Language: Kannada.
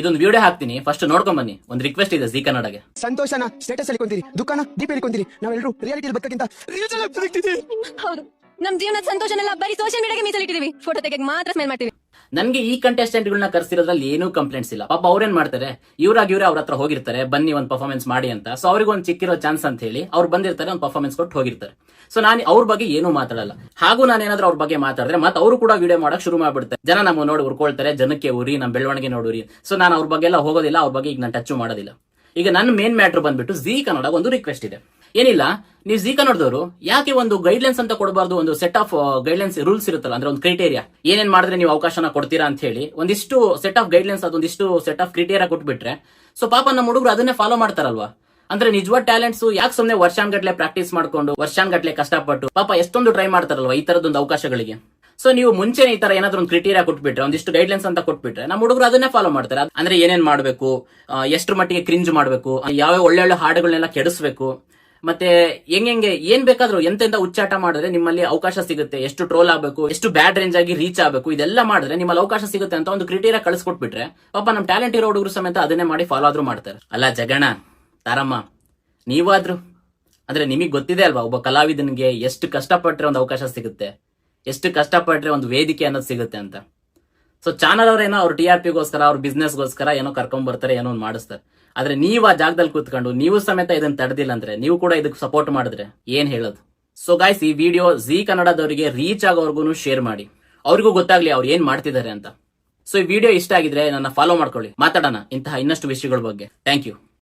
ಇದೊಂದು ವಿಡಿಯೋ ಹಾಕ್ತೀನಿ, ಫಸ್ಟ್ ನೋಡ್ಕೊಂಡ್ ಬನ್ನಿ. ಒಂದು ರಿಕ್ವೆಸ್ಟ್ ಇದೆ ಜೀ ಕನ್ನಡಗೆ. ಸಂತೋಷನ ಸ್ಟೇಟಸ್ ಅಲ್ಲಿ ಕೊಂತೀರಿ, ದುಃಖನ ದೀಪ ಕೊಂತೀರಿ. ನಾವೆಲ್ಲರೂ ರಿಯಾಲಿಟಿಯಲ್ಲಿ ಬದುಕಕ್ಕಿಂತ ರೀಲ್ಸ್ ಅಲ್ಲಿ ಬದುಕ್ತಿದ್ದೀವಿ. ಹೌದು, ನಮ್ ಜೀವನದ ಸಂತೋಷನೆಲ್ಲ ಬರೀ ಸೋಷಿಯಲ್ ಮೀಡಿಯಾಗೆ ಮೀಸಲಿಟ್ಟಿದೀವಿ. ಫೋಟೋ ತೆಗೆಗೆ ಮಾತ್ರ ಸ್ಮೆಲ್ ಮಾಡ್ತೀವಿ. ನನ್ಗೆ ಈ ಕಂಟೆಸ್ಟೆಂಟ್ ಗಳನ್ನ ಕರ್ಸಿರೋದ್ರಲ್ಲಿ ಏನೂ ಕಂಪ್ಲೇಂಟ್ಸ್ ಇಲ್ಲ. ಪಾಪ ಅವ್ರೇನ್ ಮಾಡ್ತಾರೆ, ಇವ್ರಾಗಿ ಅವ್ರ ಹತ್ರ ಹೋಗಿರ್ತಾರೆ, ಬನ್ನಿ ಒಂದು ಪರ್ಫಾರ್ಮೆನ್ಸ್ ಮಾಡಿ ಅಂತ. ಸೊ ಅವ್ರಿಗೆ ಒಂದು ಚಿಕ್ಕಿರೋ ಚಾನ್ಸ್ ಅಂತ ಹೇಳಿ ಅವ್ರು ಬಂದಿರ್ತಾರೆ, ಒಂದು ಪರ್ಫಾರ್ಮೆನ್ಸ್ ಕೊಟ್ಟು ಹೋಗಿರ್ತಾರೆ. ಸೊ ನಾನು ಅವ್ರ ಬಗ್ಗೆ ಏನೂ ಮಾತಾಡಲ್ಲ. ಹಾಗೂ ನಾನೇನಾದ್ರೂ ಅವ್ರ ಬಗ್ಗೆ ಮಾತಾಡಿದ್ರೆ ಮತ್ತೆ ಅವರು ಕೂಡ ವಿಡಿಯೋ ಮಾಡಕ್ ಶುರು ಮಾಡ್ಬಿಡ್ತಾರೆ. ಜನ ನಮ್ಮ ನೋಡಿ ಉರ್ಕೊಳ್ತಾರೆ, ಜನಕ್ಕೆ ಉರಿ, ನಮ್ಮ ಬೆಳವಣಿಗೆ ನೋಡುರಿ. ಸೊ ನಾನು ಅವ್ರ ಬಗ್ಗೆ ಎಲ್ಲ ಹೋಗೋದಿಲ್ಲ, ಅವ್ರ ಬಗ್ಗೆ ಈಗ ನಾನು ಟಚ್ ಮಾಡೋದಿಲ್ಲ. ಈಗ ನನ್ನ ಮೇನ್ ಮ್ಯಾಟ್ರ್ ಬಂದ್ಬಿಟ್ಟು ಜೀ ಕನ್ನಡ ಒಂದು ರಿಕ್ವೆಸ್ಟ್ ಇದೆ. ಏನಿಲ್ಲ, ನೀವು ಜೀ ಕನ್ನಡದವರು ಯಾಕೆ ಒಂದು ಗೈಡ್ಲೈನ್ಸ್ ಅಂತ ಕೊಡಬಾರ್ದು? ಒಂದು ಸೆಟ್ ಆಫ್ ಗೈಡ್ಲೈನ್ಸ್ ರೂಲ್ಸ್ ಇರುತ್ತಲ್ಲ, ಅಂದ್ರೆ ಒಂದು ಕ್ರೈಟೇರಿಯಾ, ಏನೇನ್ ಮಾಡಿದ್ರೆ ನೀವು ಅವಕಾಶನ ಕೊಡ್ತೀರಾ ಅಂತ ಹೇಳಿ ಒಂದಿಷ್ಟು ಸೆಟ್ ಆಫ್ ಗೈಡ್ಲೈನ್ಸ್, ಅದೊಂದಿಷ್ಟು ಸೆಟ್ ಆಫ್ ಕ್ರೈಟೇರಿಯಾ ಕೊಟ್ಬಿಟ್ರೆ ಸೊ ಪಾಪ ನಮ್ಮ ಹುಡುಗರು ಅದನ್ನೇ ಫಾಲೋ ಮಾಡ್ತಾರಲ್ವಾ. ಅಂದ್ರೆ ನಿಜವಾದ ಟ್ಯಾಲೆಂಟ್ಸ್ ಯಾಕೆ ಸುಮ್ಮನೆ ವರ್ಷಾನ್ಗಟ್ಲೆ ಪ್ರಾಕ್ಟೀಸ್ ಮಾಡ್ಕೊಂಡು ವರ್ಷಾನ್ಗಟ್ಲೆ ಕಷ್ಟಪಟ್ಟು ಪಾಪ ಎಷ್ಟೊಂದು ಟ್ರೈ ಮಾಡ್ತಾರಲ್ವಾ ಈ ತರದೊಂದು ಅವಕಾಶಗಳಿಗೆ. ಸೊ ನೀವು ಮುಂಚೆ ಈ ತರ ಏನಾದ್ರು ಒಂದು ಕ್ರೈಟೇರಿಯಾ ಕೊಟ್ಬಿಟ್ರೆ, ಒಂದಿಷ್ಟು ಗೈಡ್ಲೈನ್ಸ್ ಅಂತ ಕೊಟ್ಬಿಟ್ರೆ ನಮ್ಮ ಹುಡುಗರು ಅದನ್ನೇ ಫಾಲೋ ಮಾಡ್ತಾರೆ. ಅಂದ್ರೆ ಏನೇನ್ ಮಾಡ್ಬೇಕು, ಎಷ್ಟ್ರ ಮಟ್ಟಿಗೆ ಕ್ರಿಂಜ್ ಮಾಡ್ಬೇಕು, ಯಾವ ಒಳ್ಳೊಳ್ಳೆ ಹಾಡುಗಳನ್ನೆಲ್ಲ ಕೆಡಿಸ್ಬೇಕು, ಮತ್ತೆ ಹೆಂಗೆ ಏನ್ ಬೇಕಾದ್ರೂ ಎಂತೆಂತ ಉಚ್ಚಾಟ ಮಾಡಿದ್ರೆ ನಿಮ್ಮಲ್ಲಿ ಅವಕಾಶ ಸಿಗುತ್ತೆ, ಎಷ್ಟು ಟ್ರೋಲ್ ಆಗ್ಬೇಕು, ಎಷ್ಟು ಬ್ಯಾಡ್ ರೇಂಜ್ ಆಗಿ ರೀಚ್ ಆಗಬೇಕು, ಇದೆಲ್ಲ ಮಾಡಿದ್ರೆ ನಿಮ್ಮಲ್ಲಿ ಅವಕಾಶ ಸಿಗುತ್ತೆ ಅಂತ ಒಂದು ಕ್ರೈಟೇರಿಯಾ ಕಳಿಸ್ಕೊಟ್ಬಿಟ್ರೆ ಪಾಪ ನಮ್ ಟ್ಯಾಲೆಂಟ್ ಇರೋ ಹುಡುಗರು ಸಮೇತ ಅದನ್ನೇ ಮಾಡಿ ಫಾಲೋ ಆದ್ರೂ ಮಾಡ್ತಾರೆ. ಅಲ್ಲ ಜಗಣ, ತಾರಮ್ಮ, ನೀವಾದ್ರೂ ಅಂದ್ರೆ ನಿಮಗ್ ಗೊತ್ತಿದೆ ಅಲ್ವಾ, ಒಬ್ಬ ಕಲಾವಿದನಿಗೆ ಎಷ್ಟು ಕಷ್ಟಪಟ್ರೆ ಒಂದು ಅವಕಾಶ ಸಿಗುತ್ತೆ, ಎಷ್ಟು ಕಷ್ಟಪಟ್ರೆ ಒಂದು ವೇದಿಕೆ ಅನ್ನೋದು ಸಿಗುತ್ತೆ ಅಂತ. ಸೊ ಚಾನಲ್ ಅವ್ರೇನೋ ಅವ್ರ TRPಗೋಸ್ಕರ, ಅವ್ರ ಬಿಸ್ನೆಸ್ಗೋಸ್ಕರ ಏನೋ ಕರ್ಕೊಂಡ್ ಬರ್ತಾರೆ, ಏನೋ ಒಂದು ಮಾಡಿಸ್ತಾರೆ. ಆದ್ರೆ ನೀವು ಆ ಜಾಗದಲ್ಲಿ ಕೂತ್ಕೊಂಡು ನೀವು ಸಮೇತ ಇದನ್ನ ತಡೆದಿಲ್ಲ ಅಂದ್ರೆ, ನೀವು ಕೂಡ ಇದಕ್ಕೆ ಸಪೋರ್ಟ್ ಮಾಡಿದ್ರೆ ಏನ್ ಹೇಳೋದು? ಸೊ ಗಾಯ್ಸ್, ಈ ವಿಡಿಯೋ ಜೀ ಕನ್ನಡದವರಿಗೆ ರೀಚ್ ಆಗೋರ್ಗು ಶೇರ್ ಮಾಡಿ, ಅವ್ರಿಗೂ ಗೊತ್ತಾಗ್ಲಿ ಅವ್ರು ಏನ್ ಮಾಡ್ತಿದ್ದಾರೆ ಅಂತ. ಸೊ ಈ ವಿಡಿಯೋ ಇಷ್ಟ ಆಗಿದ್ರೆ ನನ್ನ ಫಾಲೋ ಮಾಡ್ಕೊಳ್ಳಿ, ಮಾತಾಡೋಣ ಇಂತಹ ಇನ್ನಷ್ಟು ವಿಷಯಗಳ ಬಗ್ಗೆ. Thank you.